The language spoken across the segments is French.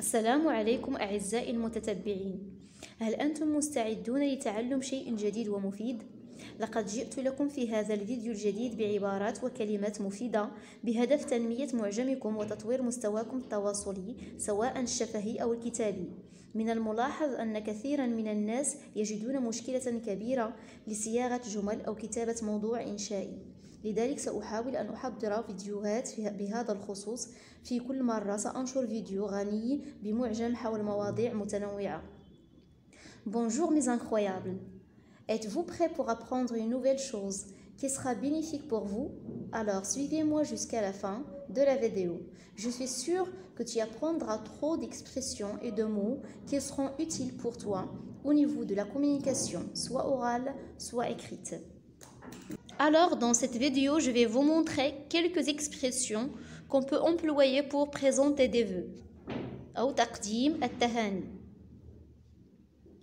السلام عليكم أعزائي المتتبعين. هل أنتم مستعدون لتعلم شيء جديد ومفيد؟ لقد جئت لكم في هذا الفيديو الجديد بعبارات وكلمات مفيدة بهدف تنمية معجمكم وتطوير مستواكم التواصلي سواء الشفهي أو الكتابي. من الملاحظ أن كثيرا من الناس يجدون مشكلة كبيرة لصياغة جمل أو كتابة موضوع إنشائي، لذلك سأحاول أن أحضر فيديوهات بهذا الخصوص. في كل مرة سأنشر فيديو غني بمعجم حول مواضيع متنوعة. Bonjour mes incroyables. Êtes-vous prêts pour apprendre une nouvelle chose qui sera bénéfique pour vous? Alors suivez-moi jusqu'à la fin de la vidéo. Je suis sûre que tu apprendras trop d'expressions et de mots qui seront utiles pour toi au niveau de la communication, soit orale, soit écrite. Alors, dans cette vidéo, je vais vous montrer quelques expressions qu'on peut employer pour présenter des vœux. أو تقديم التهاني.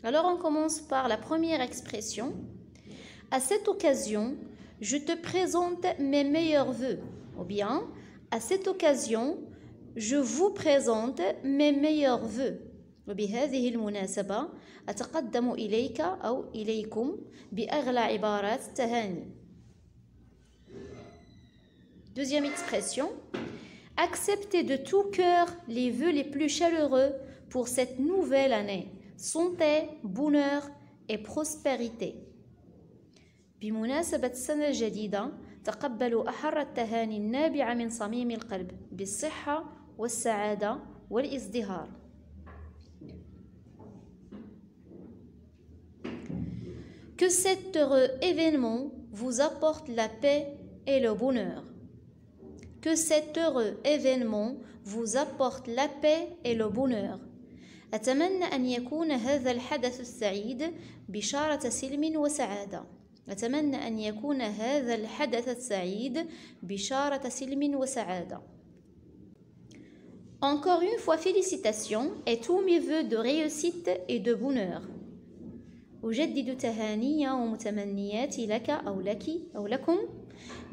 Alors, on commence par la première expression. À cette occasion, je te présente mes meilleurs vœux. Ou bien, à cette occasion, je vous présente mes meilleurs vœux. وبهذه المناسبة أتقدم إليك أو إليكم بأغلى عبارات التهاني. Deuxième expression. Acceptez de tout cœur les vœux les plus chaleureux pour cette nouvelle année. Santé, bonheur et prospérité. بمناسبة السنة الجديدة تقبلوا أحر التهاني النابعة من صميم القلب بالصحة والسعادة والازدهار. Que cet heureux événement vous apporte la paix et le bonheur. Que cet heureux événement vous apporte la paix et le bonheur. أتمنى أن يكون هذا الحدث السعيد بشارة سلم وسعادة. أتمنى أن يكون هذا الحدث السعيد بشارة سلم وسعادة. Encore une fois, félicitations et tous mes vœux de réussite et de bonheur. أجدد تهاني ومتمنياتي لك أو لك أو لكم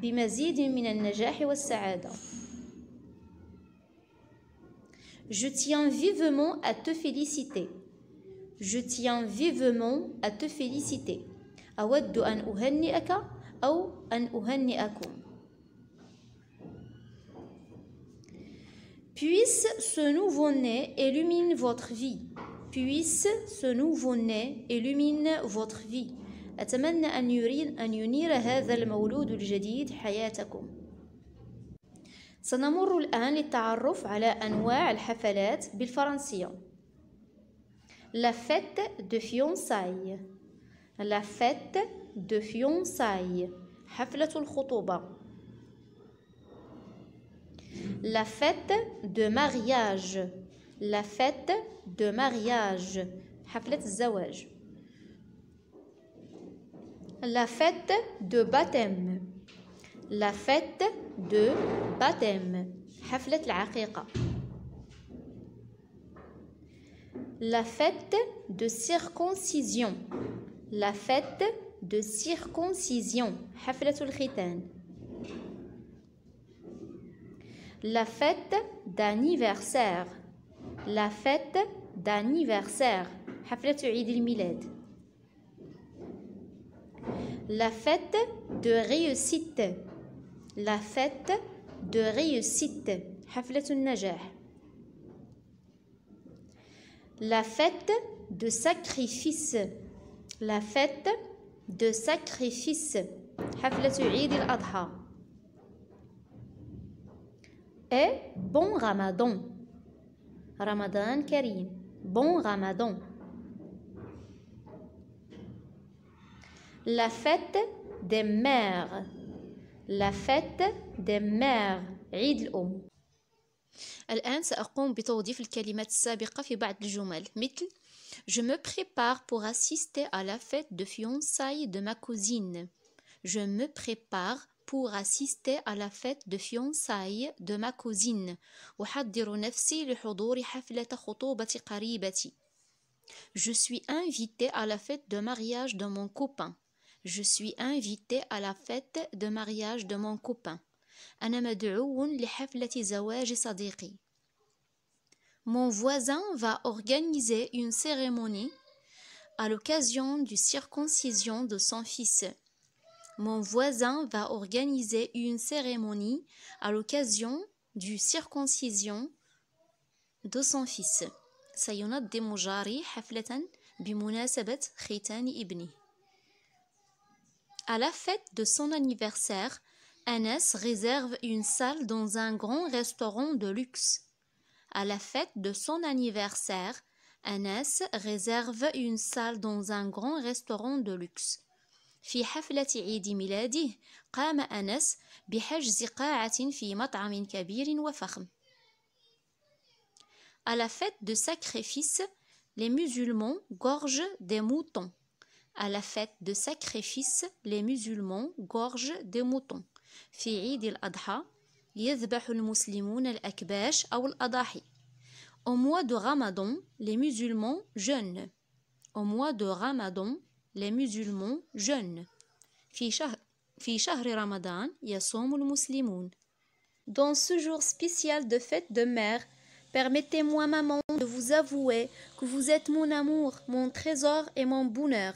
بمزيد من النجاح والسعادة. Je tiens vivement à te féliciter. Je tiens vivement à te féliciter. أود أن أهنئك أو أن أهنئكم. Puisse ce nouveau-né illumine votre vie. Puisse ce nouveau-né illumine votre vie. أتمنى أن ينير هذا المولود الجديد حياتكم. سنمر الآن للتعرف على أنواع الحفلات بالفرنسية. La fête de fiançailles. La fête de fiançailles. حفلة الخطوبة. La fête de mariage. La fête de mariage. حفلة الزواج. La fête de baptême. La fête de baptême. حفلة العقيقة. La fête de circoncision. La fête de circoncision. حفلة الختان. La fête d'anniversaire. La fête d'anniversaire. حفلة عيد الميلاد. La fête de réussite. La fête de réussite. حفلة النجاح. La fête de sacrifice. La fête de sacrifice. حفلة عيد الأضحى. Et bon Ramadan. Ramadan Karim. Bon Ramadan. La fête des mères. La fête des mères. عيد الأم. الآن سأقوم بتوظيف الكلمات السابقة في بعض الجمل مثل Je me prépare pour assister à la fête de fiançailles de ma cousine. Je me prépare pour assister à la fête de fiançailles de ma cousine. أحضر نفسي لحضور حفلة خطوبة قريبتي. Je suis invitée à la fête de mariage de mon copain. Je suis invitée à la fête de mariage de mon copain. أنا مدعو لحفلة زواج صديقي. Mon voisin va organiser une cérémonie à l'occasion du circoncision de son fils. Mon voisin va organiser une cérémonie à l'occasion du circoncision de son fils. سينظم جاري حفلة بمناسبة ختان ابنه. À la fête de son anniversaire, Anas réserve une salle dans un grand restaurant de luxe. À la fête de son anniversaire, Anas réserve une salle dans un grand restaurant de luxe. في حفلة عيد ميلاده قام أنس بحجز قاعة في مطعم كبير وفخم. À la fête de sacrifice, les musulmans gorgent des moutons. À la fête de sacrifice, les musulmans gorgent des moutons. في عيد الأضحى يذبح المسلمون الأكباش أو الأضاحي. Au mois de Ramadan, les musulmans jeûnent. Au mois de Ramadan, les musulmans jeûnent. في شهر رمضان يصوم المسلمون. Dans ce jour spécial de fête de mère, permettez-moi, maman, de vous avouer que vous êtes mon amour, mon trésor et mon bonheur.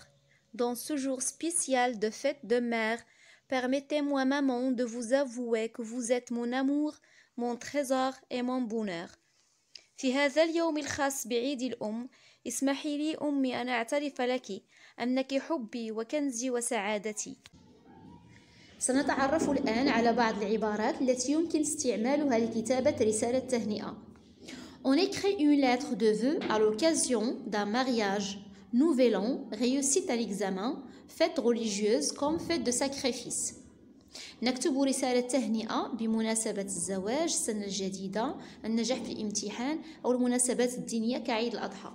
Dans ce jour spécial de fête de mère, permettez-moi, maman, de vous avouer que vous êtes mon amour, mon trésor et mon bonheur. في هذا اليوم الخاص بعيد الأم، اسمحي لي أمي أن أعترف لك أنك حبي وكنزي وسعادتي. سنتعرف الآن على بعض العبارات التي يمكن استعمالها لكتابة رسالة تهنئة. On écrit une lettre de vœux à l'occasion d'un mariage, nouvel an, réussite à l'examen, fête religieuse comme fête de sacrifice. نكتب رسالة تهنئة بمناسبة الزواج، السنة الجديدة، النجاح في الامتحان أو المناسبات الدينية كعيد الأضحى.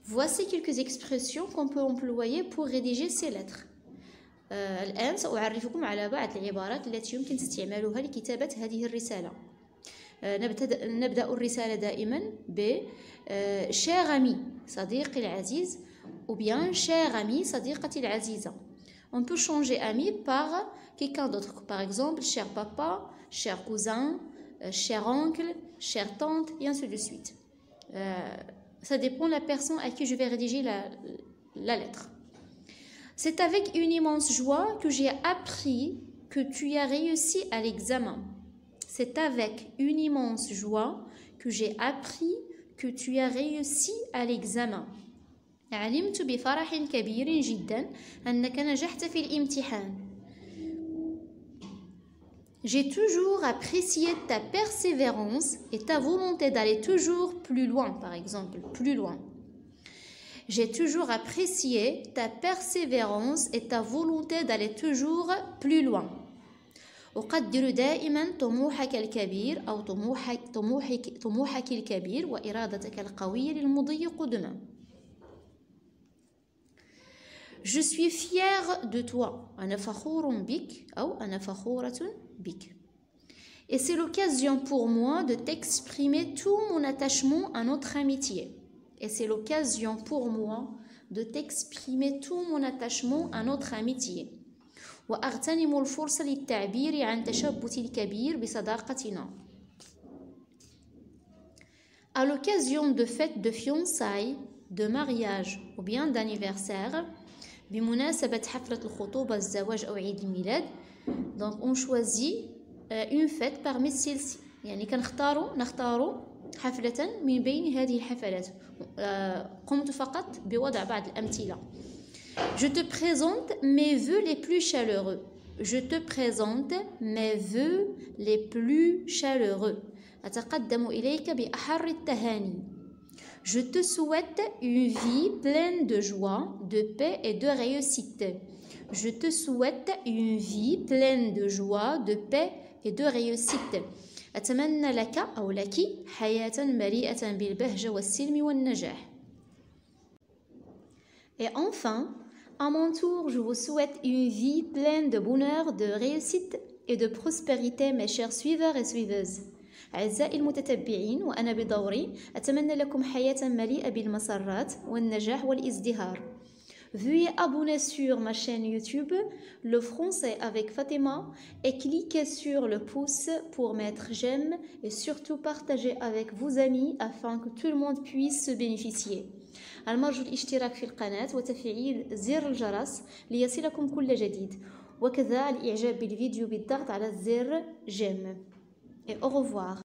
Voici quelques expressions qu'on peut employer pour rédiger ces lettres. الآن سأعرفكم على بعض العبارات التي يمكن استعمالها لكتابة هذه الرسالة. نبدأ الرسالة دائما ب cher ami صديقي العزيز ou bien cher ami صديقتي العزيزة. On peut changer ami par quelqu'un d'autre, par exemple cher papa, cher cousin, cher oncle, chère tante et ainsi de suite. Ça dépend de la personne à qui je vais rédiger la lettre. C'est avec une immense joie que j'ai appris que tu as réussi à l'examen. C'est avec une immense joie que j'ai appris que tu as réussi à l'examen. علمت بفرح كبير جدا أنك نجحت في الامتحان. J'ai toujours apprécié ta persévérance et ta volonté d'aller toujours plus loin, par exemple, plus loin. J'ai toujours apprécié ta persévérance et ta volonté d'aller toujours plus loin. أقدر دائما طموحك الكبير أو طموحك الكبير وإرادتك القوية للمضي قدما. Je suis fière de toi. أنا فخور بك أو أنا فخورة بك. Et c'est l'occasion pour moi de t'exprimer tout mon attachement à notre amitié. Et c'est l'occasion pour moi de t'exprimer tout mon attachement à notre amitié. وأغتنم الفرصة للتعبير عن تشبثي الكبير بصداقتنا. À l'occasion de fêtes de fiançailles, de mariage ou bien d'anniversaire, بمناسبة حفلة الخطوبة، الزواج أو عيد الميلاد، donc on choisit une fête parmi celles-ci. يعني نختاروا حفلة من بين هذه الحفلات. قمت فقط بوضع بعض الأمثلة. Je te présente mes vœux les plus chaleureux. Je te présente mes vœux les plus chaleureux. أتقدم إليك بأحر التهاني. Je te souhaite une vie pleine de joie, de paix et de réussite. Je te souhaite une vie pleine de joie, de paix et de réussite. أتمنى لك أو لك حياة مليئة بالبهجة والسلم والنجاح. Et enfin, à mon tour, je vous souhaite une vie pleine de bonheur, de réussite et de prospérité, mes chers suiveurs et suiveuses. أعزائي المتتبعين، وأنا بدوري أتمنى لكم حياة مليئة بالمسرات والنجاح والازدهار. Veuillez abonner sur ma chaîne YouTube, le français avec Fatima, et cliquez sur le pouce pour mettre j'aime et surtout partager avec vos amis afin que tout le monde puisse se bénéficier. المرجو الاشتراك في القناة وتفعيل زر الجرس ليصلكم كل جديد، وكذا الإعجاب بالفيديو بالضغط على زر j'aime. Et au revoir.